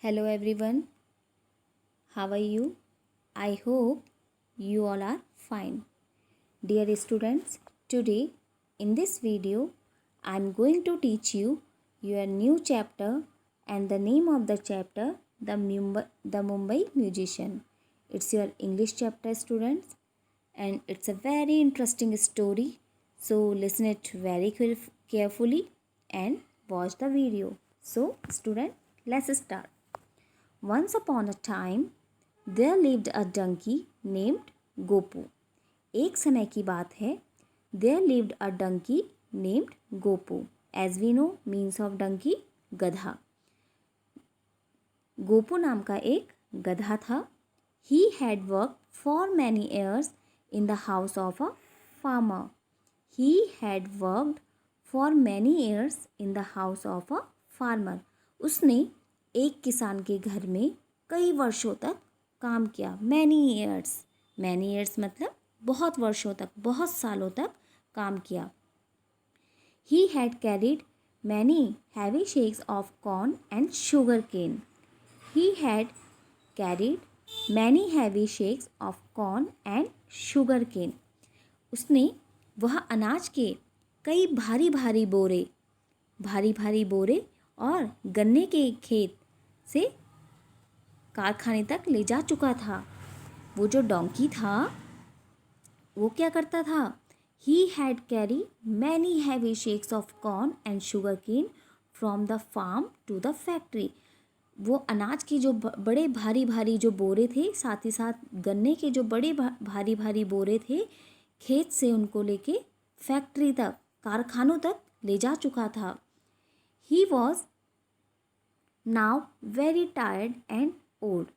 Hello everyone, how are you? I hope you all are fine. Dear students, today in this video I am going to teach you your new chapter and the name of the chapter the Mumbai Musician. It's your English chapter students and it's a very interesting story. So listen it very carefully and watch the video. So student, let's start. Once upon a time, there lived a donkey named Gopu. एक समय की बात है. There lived a donkey named Gopu. As we know, means of donkey गधा. गोपू नाम का एक गधा था. He had worked for many years in the house of a farmer. He had worked for many years in the house of a farmer. उसने एक किसान के घर में कई वर्षों तक काम किया. मैनी ईयर्स मतलब बहुत वर्षों तक, बहुत सालों तक काम किया. He had carried many heavy shakes of corn and sugar cane. He had carried many heavy shakes of corn and sugar cane. उसने वह अनाज के कई भारी भारी बोरे और गन्ने के खेत से कारखाने तक ले जा चुका था. वो जो डोंकी था वो क्या करता था? He had carried many heavy shakes of corn and sugar cane from the farm to the factory. वो अनाज के जो बड़े भारी जो बोरे थे, साथ ही साथ गन्ने के जो बड़े भारी बोरे थे, खेत से उनको लेके फैक्ट्री तक, कारखानों तक ले जा चुका था. He was now very tired and old.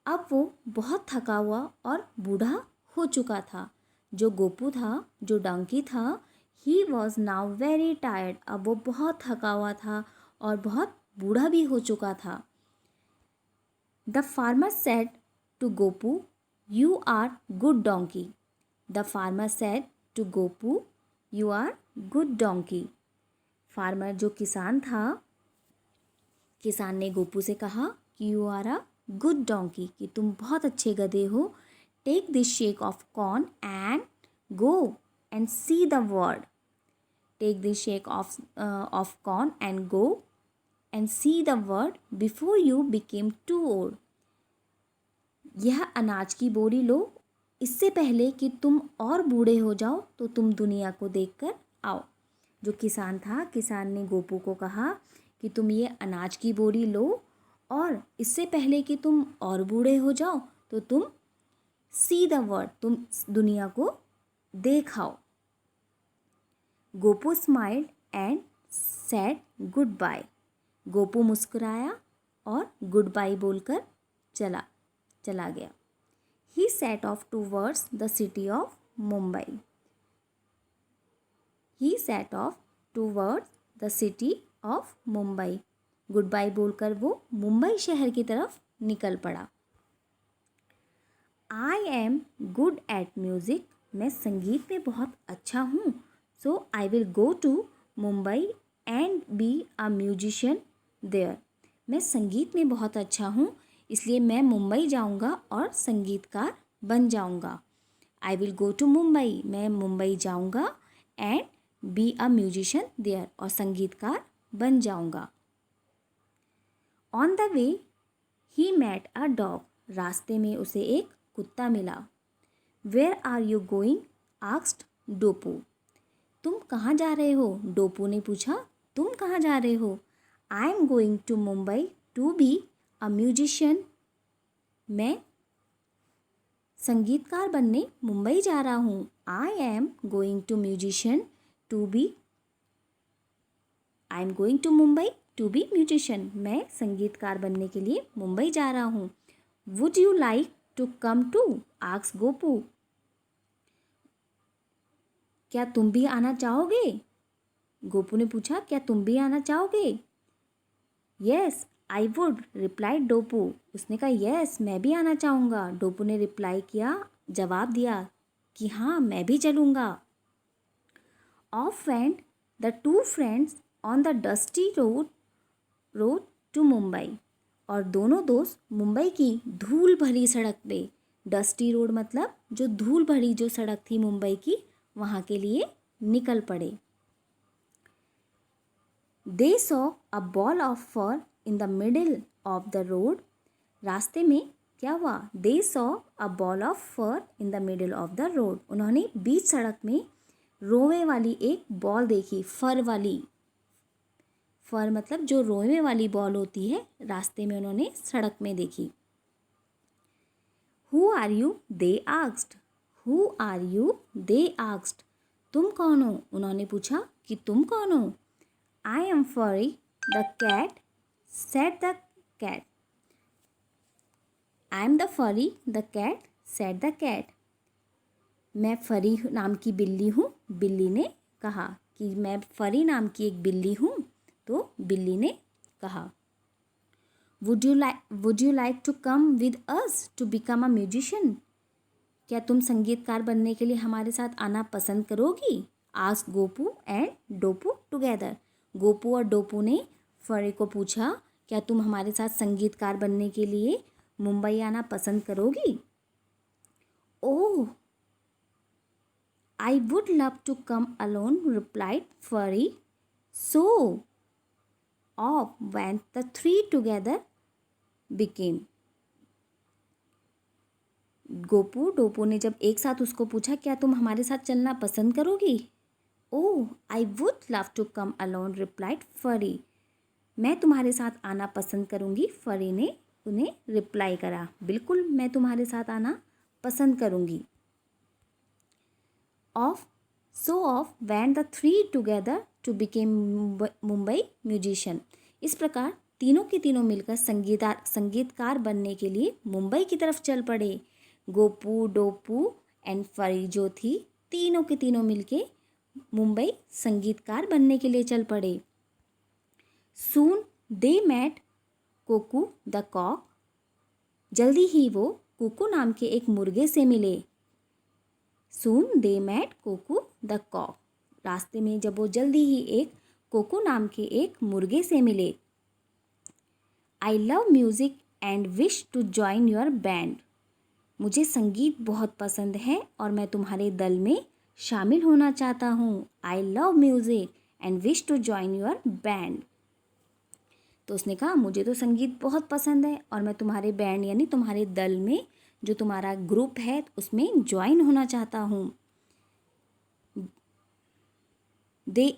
अब वो बहुत थका हुआ और बूढ़ा हो चुका था. जो गोपू था, जो डंकी था, he was now very tired. अब वो बहुत थका हुआ था और बहुत बूढ़ा भी हो चुका था. The farmer said to Gopu, "You are good donkey." The farmer said to Gopu, "You are good donkey." Farmer जो किसान था, किसान ने गोपू से कहा कि you are a good donkey, कि तुम बहुत अच्छे गधे हो. Take this sack of corn and go and see the world. Take this sack of corn and go and see the world before you became too old. यह अनाज की बोरी लो, इससे पहले कि तुम और बूढ़े हो जाओ तो तुम दुनिया को देखकर आओ. जो किसान था, किसान ने गोपू को कहा कि तुम ये अनाज की बोरी लो और इससे पहले कि तुम और बूढ़े हो जाओ तो तुम सी द वर्ल्ड, तुम दुनिया को देखाओ. Gopu smiled and said good bye. Gopu मुस्कुराया और गुड बाय बोलकर चला गया. He set off towards the city of Mumbai. He set off towards the city of Mumbai. Good bye बोलकर वो मुंबई शहर की तरफ निकल पड़ा. I am good at music. मैं संगीत में बहुत अच्छा हूँ. So I will go to Mumbai and be a musician there. मैं संगीत में बहुत अच्छा हूँ, इसलिए मैं मुंबई जाऊँगा और संगीतकार बन जाऊँगा. I will go to Mumbai. मैं मुंबई जाऊँगा and be a musician there. और संगीतकार बन जाऊँगा. On the way, he met a dog. रास्ते में उसे एक कुत्ता मिला. Where are you going? asked Dopu. तुम कहाँ जा रहे हो? डोपू ने पूछा. तुम कहाँ जा रहे हो? I am going to Mumbai to be a musician. मैं संगीतकार बनने मुंबई जा रहा हूँ. I am going to Mumbai to be musician. मैं संगीतकार बनने के लिए मुंबई जा रहा हूँ. Would you like to come too? asked Gopu. क्या तुम भी आना चाहोगे? गोपू ने पूछा, क्या तुम भी आना चाहोगे? Yes, I would, replied डोपू. उसने कहा yes, मैं भी आना चाहूँगा. डोपू ने रिप्लाई किया, जवाब दिया कि हाँ, मैं भी चलूँगा. Off went the two friends on the dusty road to Mumbai. और दोनों दोस्त मुंबई की धूल भरी सड़क पे, डस्टी रोड मतलब जो धूल भरी जो सड़क थी मुंबई की, वहाँ के लिए निकल पड़े। They saw a ball of fur in the middle of the road. रास्ते में क्या हुआ? They saw a ball of fur in the middle of the road. उन्होंने बीच सड़क में रोवे वाली एक बॉल देखी, फर वाली। फर मतलब जो रोवे वाली बॉल होती है, रास्ते में उन्होंने सड़क में देखी। Who are you? They asked. Who are you? They asked. तुम कौन हो? उन्होंने पूछा कि तुम कौन हो? I am Furry, the cat, said the cat. I am the furry, the cat, said the cat. मैं फरी नाम की बिल्ली हूँ, बिल्ली ने कहा कि मैं फरी नाम की एक बिल्ली हूँ, तो बिल्ली ने कहा। Would you like to come with us to become a musician? क्या तुम संगीतकार बनने के लिए हमारे साथ आना पसंद करोगी? Asked Gopu and Dopu together. Gopu और डोपू ने फरी को पूछा, क्या तुम हमारे साथ संगीतकार बनने के लिए मुंबई आना पसंद करोगी? ओह, I would love to come alone, replied Furry. So off went the three together became. Gopu डोपू ने जब एक साथ उसको पूछा, क्या तुम हमारे साथ चलना पसंद करोगी? Oh, I would love to come alone, replied Furry. मैं तुम्हारे साथ आना पसंद करूँगी, फरी ने उन्हें रिप्लाई करा। बिल्कुल, मैं तुम्हारे साथ आना पसंद करूँगी। Off went the three together to became Mumbai musician. इस प्रकार तीनों के तीनों मिलकर संगीतकार बनने के लिए मुंबई की तरफ चल पड़े। गोपू डोपू एंड फरी जो थी, तीनों के तीनों मिलके मुंबई संगीतकार बनने के लिए चल पड़े। Soon they met Koku the cock. जल्दी ही वो कुकू नाम के एक मुर्गे से मिले। Soon they met Koku the cock. रास्ते में जब वो जल्दी ही एक कोकू नाम के एक मुर्गे से मिले। I love music and wish to join your band. मुझे संगीत बहुत पसंद है और मैं तुम्हारे दल में शामिल होना चाहता हूँ। I love music and wish to join your band. तो उसने कहा, मुझे तो संगीत बहुत पसंद है और मैं तुम्हारे बैंड यानी तुम्हारे दल में, जो तुम्हारा ग्रुप है, उसमें ज्वाइन होना चाहता हूँ। They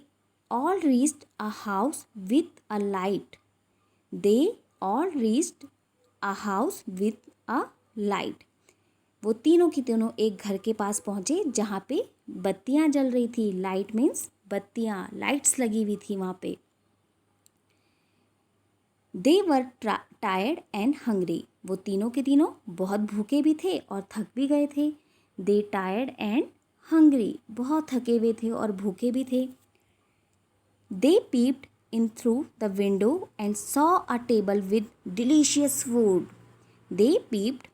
all reached a house with a light. They all reached a house with a light. वो तीनों की तीनों एक घर के पास पहुँचे जहाँ पे बत्तियाँ जल रही थी. लाइट मीन्स बत्तियाँ, लाइट्स लगी हुई थी वहाँ पे। दे वर टायर्ड एंड हंग्री. वो तीनों के तीनों बहुत भूखे भी थे और थक भी गए थे। दे टायर्ड एंड हंग्री, बहुत थके हुए थे और भूखे भी थे। They peeped in through the window and saw a table with delicious food. They peeped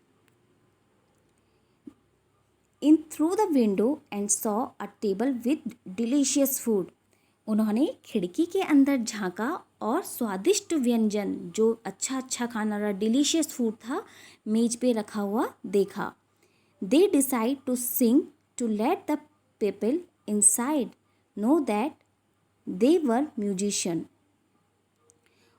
in through the window and saw a table with delicious food. उन्होंने खिड़की के अंदर झांका और स्वादिष्ट व्यंजन, जो अच्छा खाना रहा, डिलीशियस फूड था, मेज पे रखा हुआ देखा। They decide to sing to let the people inside know that they were musician.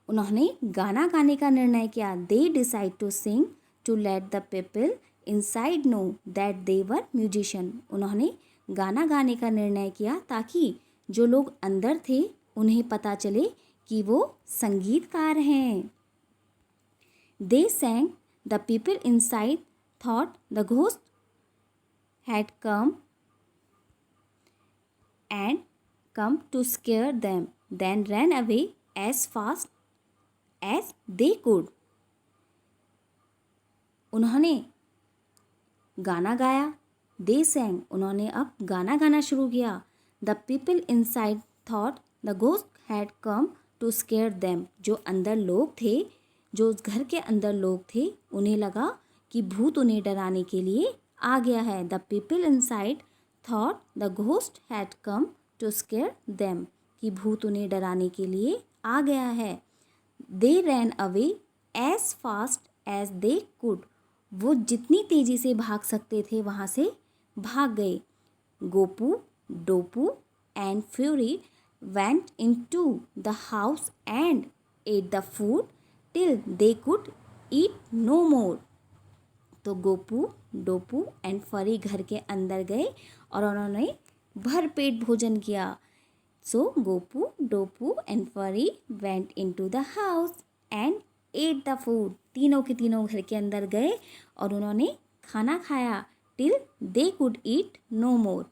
उन्होंने गाना गाने का निर्णय किया। They decide to sing to let the people inside know that they were musician. उन्होंने गाना गाने का निर्णय किया ताकि जो लोग अंदर थे उन्हें पता चले कि वो संगीतकार हैं. They sang the people inside thought the ghost had come to scare them, then ran away as fast as they could. उन्होंने गाना गाया। दे सैंग, उन्होंने अब गाना गाना शुरू किया। The people inside thought the ghost had come to scare them. जो अंदर लोग थे, जो उस घर के अंदर लोग थे, उन्हें लगा कि भूत उन्हें डराने के लिए आ गया है. The people inside thought the ghost had come to scare them, कि भूत उन्हें डराने के लिए आ गया है. They ran away as fast as they could. वो जितनी तेज़ी से भाग सकते थे वहाँ से भाग गए। Gopu, Dopu and Fury went into the house and ate the food till they could eat no more। तो गोपू, डोपू एंड फरी घर के अंदर गए और उन्होंने भरपेट भोजन किया। सो गोपू, डोपू एंड फरी went into the house and at the food. तीनों के तीनों घर के अंदर गए और उन्होंने खाना खाया। Till they could eat no more.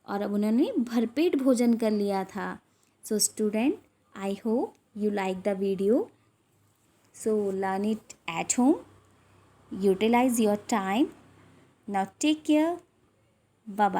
और अब उन्होंने भरपेट भोजन कर लिया था। So student, I hope you like the video. So learn it at home. Utilize your time. Now take care. Bye bye.